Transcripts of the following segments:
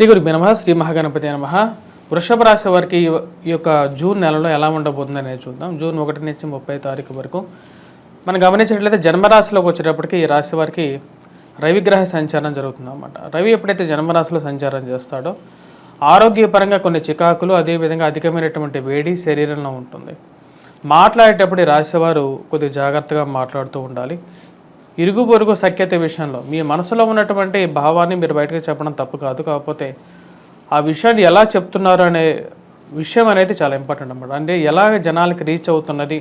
శ్రీ గురుభ్యో నమః. శ్రీ మహాగణపతి నమః. వృషభ రాశి వారికి ఈ యొక్క జూన్ నెలలో ఎలా ఉండబోతుందనేది చూద్దాం. జూన్ 1 నుంచి 30 తారీఖు వరకు మనం గమనించినట్లయితే జన్మరాశిలోకి వచ్చేటప్పటికి ఈ రాశి వారికి రవిగ్రహ సంచారం జరుగుతుందన్నమాట. రవి ఎప్పుడైతే జన్మరాశిలో సంచారం చేస్తాడో ఆరోగ్యపరంగా కొన్ని చికాకులు, అదేవిధంగా అధికమైనటువంటి వేడి శరీరంలో ఉంటుంది. మాట్లాడేటప్పుడు ఈ రాశివారు కొద్దిగా జాగ్రత్తగా మాట్లాడుతూ ఉండాలి. ఇరుగు పొరుగు సఖ్యత విషయంలో మీ మనసులో ఉన్నటువంటి భావాన్ని మీరు బయటకు చెప్పడం తప్పు కాదు. కాకపోతే ఆ విషయాన్ని ఎలా చెప్తున్నారు అనే విషయం అనేది చాలా ఇంపార్టెంట్ అన్నమాట. అంటే ఎలా జనాలకి రీచ్ అవుతున్నది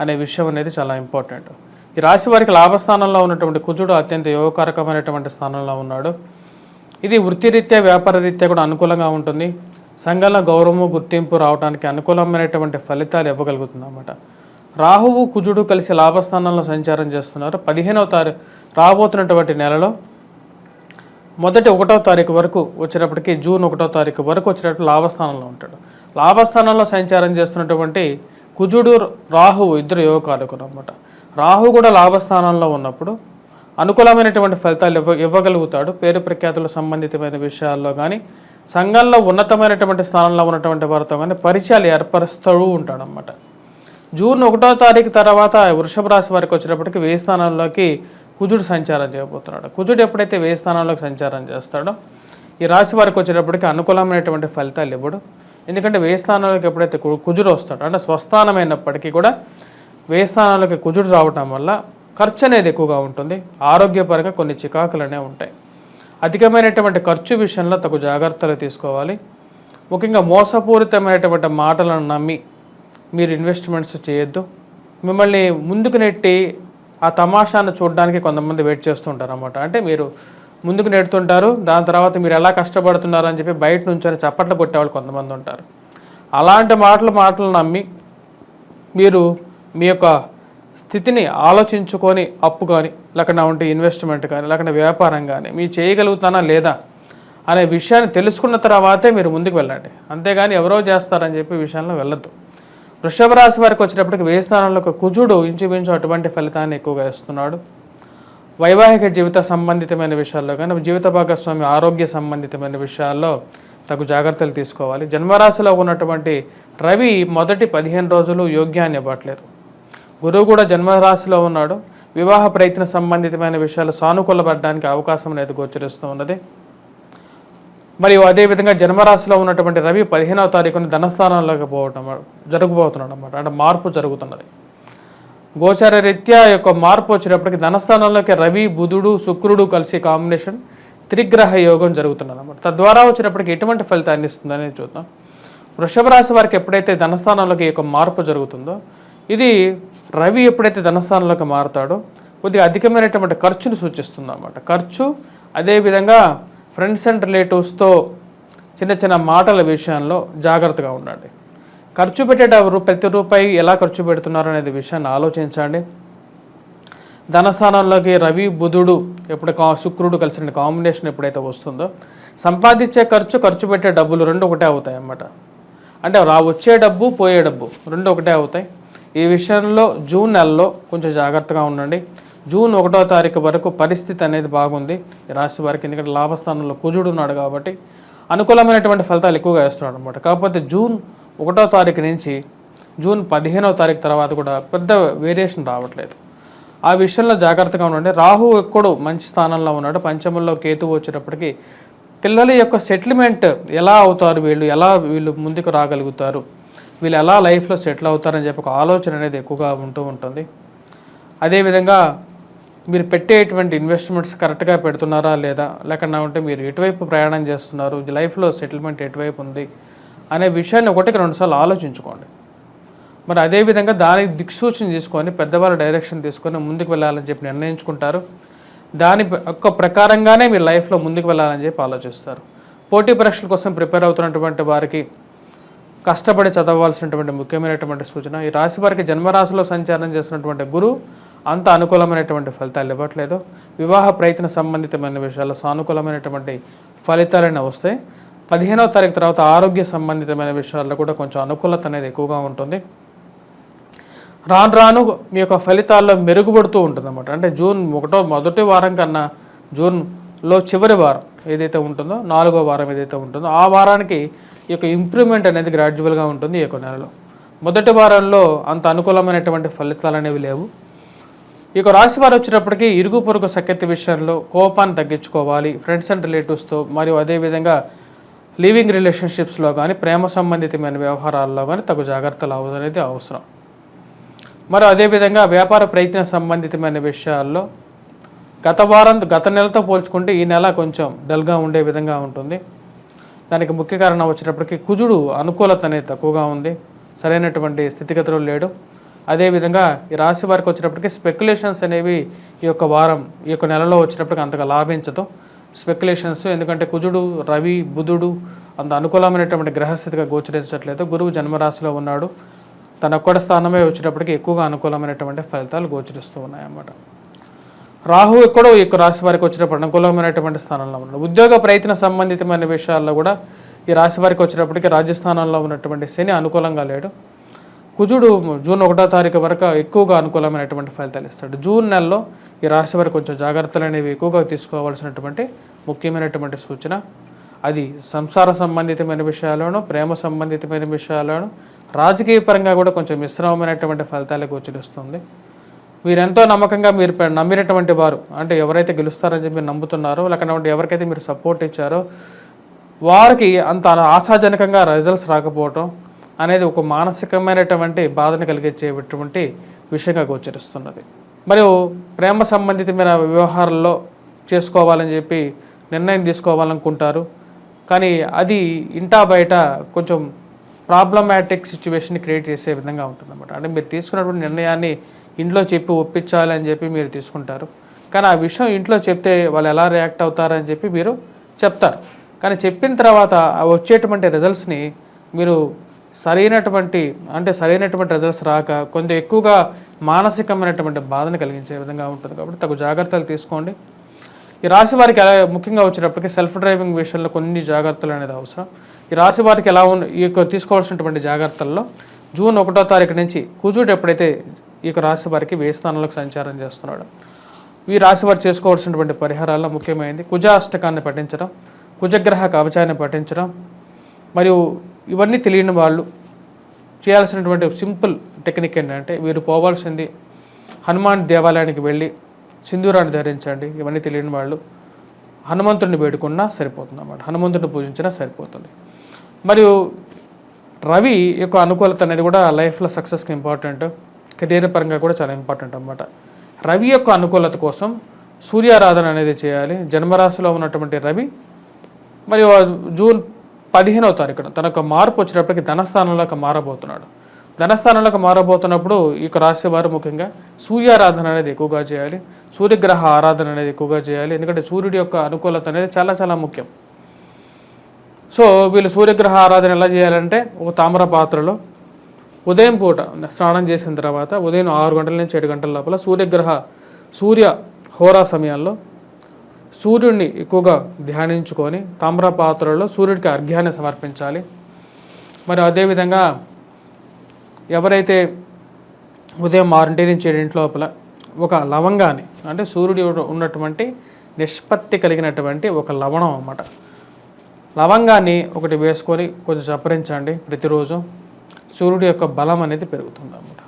అనే విషయం అనేది చాలా ఇంపార్టెంట్. ఈ రాశి వారికి లాభస్థానంలో ఉన్నటువంటి కుజుడు అత్యంత యోగకారకమైనటువంటి స్థానంలో ఉన్నాడు. ఇది వృత్తిరీత్యా వ్యాపార రీత్యా కూడా అనుకూలంగా ఉంటుంది. సంఘంలో గౌరవము గుర్తింపు రావడానికి అనుకూలమైనటువంటి ఫలితాలు ఇవ్వగలుగుతుంది అన్నమాట. రాహువు కుజుడు కలిసి లాభస్థానంలో సంచారం చేస్తున్నారు. 15వ తారీఖు రాబోతున్నటువంటి నెలలో మొదటి 1వ తారీఖు వరకు వచ్చేటప్పటికి జూన్ 1వ తారీఖు వరకు వచ్చేటప్పుడు లాభస్థానంలో ఉంటాడు. లాభస్థానంలో సంచారం చేస్తున్నటువంటి కుజుడు రాహువు ఇద్దరు యోగకారకులు అన్నమాట. రాహు కూడా లాభస్థానంలో ఉన్నప్పుడు అనుకూలమైనటువంటి ఫలితాలు ఇవ్వగలుగుతాడు. పేరు ప్రఖ్యాతుల సంబంధితమైన విషయాల్లో కానీ సంఘంలో ఉన్నతమైనటువంటి స్థానంలో ఉన్నటువంటి వారితో కానీ పరిచయాలు ఏర్పరుస్తూ ఉంటాడనమాట. జూన్ 1వ తారీఖు తర్వాత వృషభ రాశి వారికి వచ్చేటప్పటికి వ్యయ స్థానంలోకి కుజుడు సంచారం చేయబోతున్నాడు. కుజుడు ఎప్పుడైతే వ్యయ స్థానంలోకి సంచారం చేస్తాడో ఈ రాశి వారికి వచ్చేటప్పటికి అనుకూలమైనటువంటి ఫలితాలు ఇవ్వడు. ఎందుకంటే వ్యయ స్థానంలోకి ఎప్పుడైతే కుజుడు వస్తాడో అంటే స్వస్థానమైనప్పటికీ కూడా వ్యయ స్థానంలోకి కుజుడు రావటం వల్ల ఖర్చు అనేది ఎక్కువగా ఉంటుంది. ఆరోగ్యపరంగా కొన్ని చికాకులు అనేవి ఉంటాయి. అధికమైనటువంటి ఖర్చు విషయంలో తగు జాగ్రత్తలు తీసుకోవాలి. ముఖ్యంగా మోసపూరితమైనటువంటి మాటలను నమ్మి మీరు ఇన్వెస్ట్మెంట్స్ చేయొద్దు. మిమ్మల్ని ముందుకు నెట్టి ఆ తమాషాను చూడడానికి కొంతమంది వెయిట్ చేస్తూ ఉంటారు అన్నమాట. అంటే మీరు ముందుకు నెడుతుంటారు, దాని తర్వాత మీరు ఎలా కష్టపడుతున్నారు అని చెప్పి బయట నుంచి చప్పట్లు కొట్టేవాళ్ళు కొంతమంది ఉంటారు. అలాంటి మాటలు నమ్మి మీరు మీ యొక్క స్థితిని ఆలోచించుకొని అప్పు కానీ లేకుండా ఉంటే ఇన్వెస్ట్మెంట్ కానీ లేకుండా వ్యాపారం కానీ మీరు చేయగలుగుతానా లేదా అనే విషయాన్ని తెలుసుకున్న తర్వాతే మీరు ముందుకు వెళ్ళండి. అంతేగాని ఎవరో చేస్తారని చెప్పి విషయంలో వెళ్ళొద్దు. వృషభ రాశి వారికి వచ్చేటప్పటికి వ్యయ స్థానంలో కుజుడు ఇంచుమించు అటువంటి ఫలితాన్ని ఎక్కువగా ఇస్తున్నాడు. వైవాహిక జీవిత సంబంధితమైన విషయాల్లో కానీ జీవిత భాగస్వామి ఆరోగ్య సంబంధితమైన విషయాల్లో తగు జాగ్రత్తలు తీసుకోవాలి. జన్మరాశిలో ఉన్నటువంటి రవి మొదటి 15 రోజులు యోగ్యాన్ని ఇవ్వట్లేదు. గురువు కూడా జన్మరాశిలో ఉన్నాడు. వివాహ ప్రయత్న సంబంధితమైన విషయాలు సానుకూలపడడానికి అవకాశం అనేది గోచరిస్తూ ఉన్నది. మరియు అదేవిధంగా జన్మరాశిలో ఉన్నటువంటి రవి 15వ తారీఖున ధనస్థానంలోకి జరగబోతున్నాడు అన్నమాట. అంటే మార్పు జరుగుతున్నది. గోచార రీత్యా యొక్క మార్పు వచ్చేటప్పటికి ధనస్థానంలోకి రవి బుధుడు శుక్రుడు కలిసి కాంబినేషన్ త్రిగ్రహ యోగం జరుగుతున్నది అన్నమాట. తద్వారా వచ్చేటప్పటికి ఎటువంటి ఫలితాన్ని ఇస్తుందని చూద్దాం. వృషభ రాశి వారికి ఎప్పుడైతే ధనస్థానంలోకి యొక్క మార్పు జరుగుతుందో ఇది రవి ఎప్పుడైతే ధనస్థానంలోకి మారుతాడో కొద్దిగా అధికమైనటువంటి ఖర్చును సూచిస్తుంది అన్నమాట. ఖర్చు అదేవిధంగా ఫ్రెండ్స్ అండ్ రిలేటివ్స్తో చిన్న మాటల విషయంలో జాగ్రత్తగా ఉండండి. ఖర్చు పెట్టేటప్పుడు ప్రతి రూపాయి ఎలా ఖర్చు పెడుతున్నారు అనేది విషయాన్ని ఆలోచించండి. ధనస్థానంలోకి రవి బుధుడు ఎప్పుడు శుక్రుడు కలిసిన కాంబినేషన్ ఎప్పుడైతే వస్తుందో సంపాదించే ఖర్చు పెట్టే డబ్బులు రెండు ఒకటే అవుతాయి అన్నమాట. అంటే వచ్చే డబ్బు పోయే డబ్బు రెండు ఒకటే అవుతాయి. ఈ విషయంలో జూన్ నెలలో కొంచెం జాగ్రత్తగా ఉండండి. జూన్ 1వ తారీఖు వరకు పరిస్థితి అనేది బాగుంది ఈ రాశి వారికి. ఎందుకంటే లాభస్థానంలో కుజుడు ఉన్నాడు కాబట్టి అనుకూలమైనటువంటి ఫలితాలు ఎక్కువగా వేస్తున్నాడు అనమాట. కాకపోతే జూన్ 1వ తారీఖు నుంచి జూన్ 15వ తారీఖు తర్వాత కూడా పెద్ద వేరియేషన్ రావట్లేదు. ఆ విషయంలో జాగ్రత్తగా ఉండండి. రాహు ఎక్కడు మంచి స్థానంలో ఉన్నాడు. పంచమంలో కేతువు వచ్చేటప్పటికి పిల్లల యొక్క సెటిల్మెంట్ ఎలా అవుతారు, వీళ్ళు ముందుకు రాగలుగుతారు, వీళ్ళు ఎలా లైఫ్లో సెటిల్ అవుతారని చెప్పి ఒక ఆలోచన అనేది ఎక్కువగా ఉంటూ ఉంటుంది. అదేవిధంగా మీరు పెట్టేటువంటి ఇన్వెస్ట్మెంట్స్ కరెక్ట్గా పెడుతున్నారా లేదా, లేకుండా ఉంటే మీరు ఎటువైపు ప్రయాణం చేస్తున్నారు, లైఫ్లో సెటిల్మెంట్ ఎటువైపు ఉంది అనే విషయాన్ని 1-2 సార్లు ఆలోచించుకోండి. మరి అదేవిధంగా దానికి దిక్సూచన తీసుకొని పెద్దవాళ్ళ డైరెక్షన్ తీసుకొని ముందుకు వెళ్ళాలని చెప్పి నిర్ణయించుకుంటారు. దాని యొక్క ప్రకారంగానే మీరు లైఫ్లో ముందుకు వెళ్ళాలని చెప్పి ఆలోచిస్తారు. పోటీ పరీక్షల కోసం ప్రిపేర్ అవుతున్నటువంటి వారికి కష్టపడి చదవాల్సినటువంటి ముఖ్యమైనటువంటి సూచన. ఈ రాశి వారికి జన్మరాశిలో సంచారం చేసినటువంటి గురువు అంత అనుకూలమైనటువంటి ఫలితాలు ఇవ్వట్లేదు. వివాహ ప్రయత్న సంబంధితమైన విషయాల్లో సానుకూలమైనటువంటి ఫలితాలైనా వస్తాయి. 15వ తారీఖు తర్వాత ఆరోగ్య సంబంధితమైన విషయాల్లో కూడా కొంచెం అనుకూలత అనేది ఎక్కువగా ఉంటుంది. రాను మీ యొక్క ఫలితాల్లో మెరుగుపడుతూ ఉంటుంది అన్నమాట. అంటే జూన్ మొదటి వారం కన్నా జూన్లో చివరి వారం ఏదైతే ఉంటుందో 4వ వారం ఏదైతే ఉంటుందో ఆ వారానికి ఈ యొక్క ఇంప్రూవ్మెంట్ అనేది గ్రాడ్యువల్గా ఉంటుంది ఈ యొక్క నెలలో. మొదటి వారంలో అంత అనుకూలమైనటువంటి ఫలితాలు అనేవి లేవు. ఈ యొక్క రాశి వారు వచ్చేటప్పటికి ఇరుగు పొరుగు సఖ్యత విషయంలో కోపాన్ని తగ్గించుకోవాలి. ఫ్రెండ్స్ అండ్ రిలేటివ్స్తో మరియు అదేవిధంగా లివింగ్ రిలేషన్షిప్స్లో కానీ ప్రేమ సంబంధితమైన వ్యవహారాల్లో కానీ తగు జాగ్రత్తలు అనేది అవసరం. మరి అదేవిధంగా వ్యాపార ప్రయత్న సంబంధితమైన విషయాల్లో గత నెలతో పోల్చుకుంటే ఈ నెల కొంచెం డల్గా ఉండే విధంగా ఉంటుంది. దానికి ముఖ్య కారణం వచ్చేటప్పటికి కుజుడు అనుకూలత అనేది తక్కువగా ఉంది, సరైనటువంటి స్థితిగతులు లేడు. అదేవిధంగా ఈ రాశి వారికి వచ్చేటప్పటికి స్పెక్యులేషన్స్ అనేవి ఈ యొక్క నెలలో వచ్చేటప్పటికి అంతగా లాభించదు స్పెక్యులేషన్స్. ఎందుకంటే కుజుడు, రవి, బుధుడు అంత అనుకూలమైనటువంటి గ్రహస్థితిగా గోచరించట్లేదు. గురువు జన్మరాశిలో ఉన్నాడు, తన ఒక్కడి స్థానమే వచ్చేటప్పటికి ఎక్కువగా అనుకూలమైనటువంటి ఫలితాలు గోచరిస్తూ ఉన్నాయన్నమాట. రాహు ఎక్కడో ఈ యొక్క రాశి వారికి వచ్చేటప్పుడు అనుకూలమైనటువంటి స్థానంలో ఉన్నాడు. ఉద్యోగ ప్రయత్న సంబంధితమైన విషయాల్లో కూడా ఈ రాశి వారికి వచ్చేటప్పటికి రాజ్యస్థానంలో ఉన్నటువంటి శని అనుకూలంగా లేడు. కుజుడు జూన్ 1వ తారీఖు వరకు ఎక్కువగా అనుకూలమైనటువంటి ఫలితాలు ఇస్తాడు. జూన్ నెలలో ఈ రాశి వారికి కొంచెం జాగ్రత్తలు అనేవి ఎక్కువగా తీసుకోవాల్సినటువంటి ముఖ్యమైనటువంటి సూచన. అది సంసార సంబంధితమైన విషయాల్లోనూ, ప్రేమ సంబంధితమైన విషయాల్లోనూ, రాజకీయ పరంగా కూడా కొంచెం మిశ్రమమైనటువంటి ఫలితాలు గోచరిస్తుంది. మీరెంతో నమ్మకంగా మీరు నమ్మినటువంటి వారు, అంటే ఎవరైతే గెలుస్తారని చెప్పి మీరు నమ్ముతున్నారో, లేకపోతే ఎవరికైతే మీరు సపోర్ట్ ఇచ్చారో వారికి అంత ఆశాజనకంగా రిజల్ట్స్ రాకపోవటం అనేది ఒక మానసికమైనటువంటి బాధను కలిగించేటువంటి విషయంగా గోచరిస్తున్నది. మరియు ప్రేమ సంబంధితమైన వ్యవహారాల్లో చేసుకోవాలని చెప్పి నిర్ణయం తీసుకోవాలనుకుంటారు, కానీ అది ఇంటా బయట కొంచెం ప్రాబ్లమాటిక్ సిచ్యువేషన్ క్రియేట్ చేసే విధంగా ఉంటుందన్నమాట. అంటే మీరు తీసుకున్నటువంటి నిర్ణయాన్ని ఇంట్లో చెప్పి ఒప్పించాలి అని చెప్పి మీరు తీసుకుంటారు, కానీ ఆ విషయం ఇంట్లో చెప్తే వాళ్ళు ఎలా రియాక్ట్ అవుతారని చెప్పి మీరు చెప్తారు. కానీ చెప్పిన తర్వాత వచ్చేటువంటి రిజల్ట్స్ని మీరు సరైనటువంటి రిజల్ట్స్ రాక కొంచెం ఎక్కువగా మానసికమైనటువంటి బాధను కలిగించే విధంగా ఉంటుంది. కాబట్టి తగు జాగ్రత్తలు తీసుకోండి. ఈ రాశి వారికి ముఖ్యంగా వచ్చేటప్పటికి సెల్ఫ్ డ్రైవింగ్ విషయంలో కొన్ని జాగ్రత్తలు అనేది అవసరం. ఈ రాశి వారికి ఈ యొక్క తీసుకోవాల్సినటువంటి జాగ్రత్తల్లో జూన్ 1వ తారీఖు నుంచి కుజుడు ఎప్పుడైతే ఈ యొక్క రాశి వారికి వ్యయ స్థానంలోకి సంచారం చేస్తున్నాడు, ఈ రాశి వారు చేసుకోవాల్సినటువంటి పరిహారాల్లో ముఖ్యమైనది కుజాష్టకాన్ని పఠించడం, కుజగ్రహ కవచాన్ని పఠించడం. మరియు ఇవన్నీ తెలియని వాళ్ళు చేయాల్సినటువంటి సింపుల్ టెక్నిక్ ఏంటంటే వీరు పోవాల్సింది హనుమాన్ దేవాలయానికి వెళ్ళి సింధూరాన్ని ధరించండి. ఇవన్నీ తెలియని వాళ్ళు హనుమంతుడిని వేడుకున్నా సరిపోతుంది అన్నమాట, హనుమంతుడిని పూజించినా సరిపోతుంది. మరియు రవి యొక్క అనుకూలత అనేది కూడా లైఫ్లో సక్సెస్కి ఇంపార్టెంట్, కెరీర్ పరంగా కూడా చాలా ఇంపార్టెంట్ అన్నమాట. రవి యొక్క అనుకూలత కోసం సూర్యారాధన అనేది చేయాలి. జన్మరాశిలో ఉన్నటువంటి రవి మరియు జూన్ 15వ తారీఖున తన యొక్క మార్పు వచ్చేటప్పటికి ధనస్థానంలోకి మారబోతున్నాడు. ధనస్థానంలోకి మారబోతున్నప్పుడు ఈ యొక్క రాశి వారు ముఖ్యంగా సూర్యారాధన అనేది ఎక్కువగా చేయాలి, సూర్యగ్రహ ఆరాధన అనేది ఎక్కువగా చేయాలి. ఎందుకంటే సూర్యుడి యొక్క అనుకూలత అనేది చాలా చాలా ముఖ్యం. సో వీళ్ళు సూర్యగ్రహ ఆరాధన ఎలా చేయాలంటే ఒక తామ్ర పాత్రలో ఉదయం పూట స్నానం చేసిన తర్వాత ఉదయం 6 గంటల నుంచి 7 గంటల లోపల సూర్య హోరా సమయాల్లో సూర్యుడిని ఎక్కువగా ధ్యానించుకొని తామ్ర పాత్రలో సూర్యుడికి అర్ఘ్యాన్ని సమర్పించాలి. మరి అదేవిధంగా ఎవరైతే ఉదయం 6 నుంచి 7 లోపల ఒక లవంగాన్ని, అంటే సూర్యుడు ఉన్నటువంటి నిష్పత్తి కలిగినటువంటి ఒక లవణం అన్నమాట, లవంగాన్ని ఒకటి వేసుకొని కొంచెం చప్పరించండి. ప్రతిరోజు సూర్యుడి యొక్క బలం అనేది పెరుగుతుంది అన్నమాట.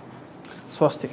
స్వస్తి.